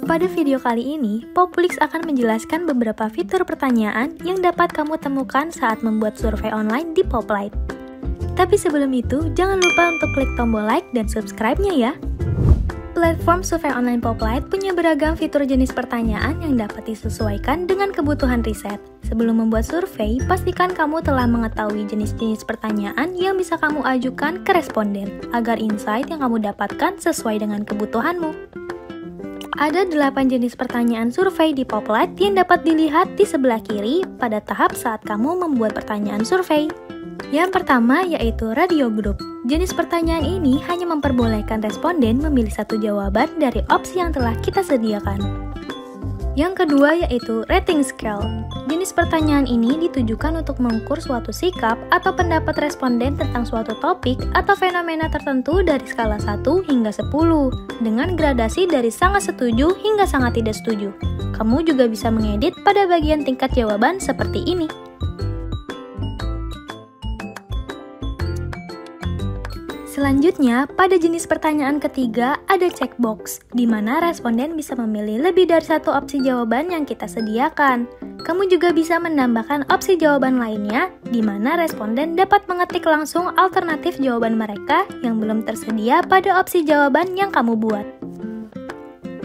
Pada video kali ini, Poplix akan menjelaskan beberapa fitur pertanyaan yang dapat kamu temukan saat membuat survei online di Poplite. Tapi sebelum itu, jangan lupa untuk klik tombol like dan subscribe-nya ya. Platform survei online Poplite punya beragam fitur jenis pertanyaan yang dapat disesuaikan dengan kebutuhan riset. Sebelum membuat survei, pastikan kamu telah mengetahui jenis-jenis pertanyaan yang bisa kamu ajukan ke responden, agar insight yang kamu dapatkan sesuai dengan kebutuhanmu. Ada 8 jenis pertanyaan survei di Poplite yang dapat dilihat di sebelah kiri pada tahap saat kamu membuat pertanyaan survei. Yang pertama yaitu radio group. Jenis pertanyaan ini hanya memperbolehkan responden memilih satu jawaban dari opsi yang telah kita sediakan. Yang kedua yaitu rating scale. Jenis pertanyaan ini ditujukan untuk mengukur suatu sikap atau pendapat responden tentang suatu topik atau fenomena tertentu dari skala 1 hingga 10, dengan gradasi dari sangat setuju hingga sangat tidak setuju. Kamu juga bisa mengedit pada bagian tingkat jawaban seperti ini. Selanjutnya, pada jenis pertanyaan ketiga ada checkbox, di mana responden bisa memilih lebih dari satu opsi jawaban yang kita sediakan. Kamu juga bisa menambahkan opsi jawaban lainnya, di mana responden dapat mengetik langsung alternatif jawaban mereka yang belum tersedia pada opsi jawaban yang kamu buat.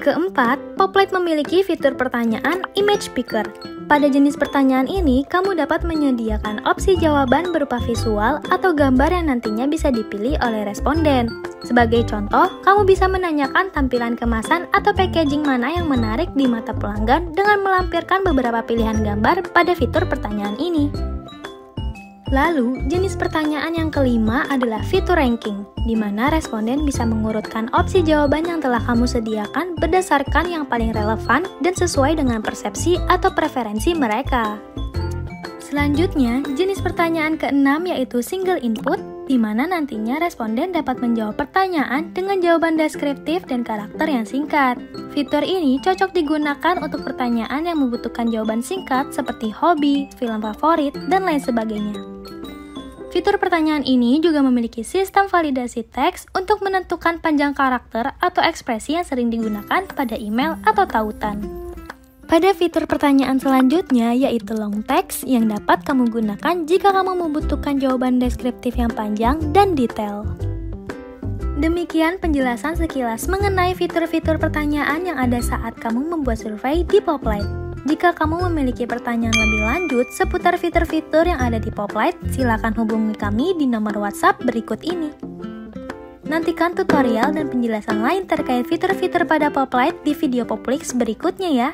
Keempat, Poplite memiliki fitur pertanyaan image picker. Pada jenis pertanyaan ini, kamu dapat menyediakan opsi jawaban berupa visual atau gambar yang nantinya bisa dipilih oleh responden. Sebagai contoh, kamu bisa menanyakan tampilan kemasan atau packaging mana yang menarik di mata pelanggan dengan melampirkan beberapa pilihan gambar pada fitur pertanyaan ini. Lalu, jenis pertanyaan yang kelima adalah fitur ranking, di mana responden bisa mengurutkan opsi jawaban yang telah kamu sediakan berdasarkan yang paling relevan dan sesuai dengan persepsi atau preferensi mereka. Selanjutnya, jenis pertanyaan keenam yaitu single input, di mana nantinya responden dapat menjawab pertanyaan dengan jawaban deskriptif dan karakter yang singkat. Fitur ini cocok digunakan untuk pertanyaan yang membutuhkan jawaban singkat seperti hobi, film favorit, dan lain sebagainya. Fitur pertanyaan ini juga memiliki sistem validasi teks untuk menentukan panjang karakter atau ekspresi yang sering digunakan pada email atau tautan. Pada fitur pertanyaan selanjutnya yaitu long text yang dapat kamu gunakan jika kamu membutuhkan jawaban deskriptif yang panjang dan detail. Demikian penjelasan sekilas mengenai fitur-fitur pertanyaan yang ada saat kamu membuat survei di Poplite. Jika kamu memiliki pertanyaan lebih lanjut seputar fitur-fitur yang ada di Poplite, silakan hubungi kami di nomor WhatsApp berikut ini. Nantikan tutorial dan penjelasan lain terkait fitur-fitur pada Poplite di video Poplix berikutnya ya.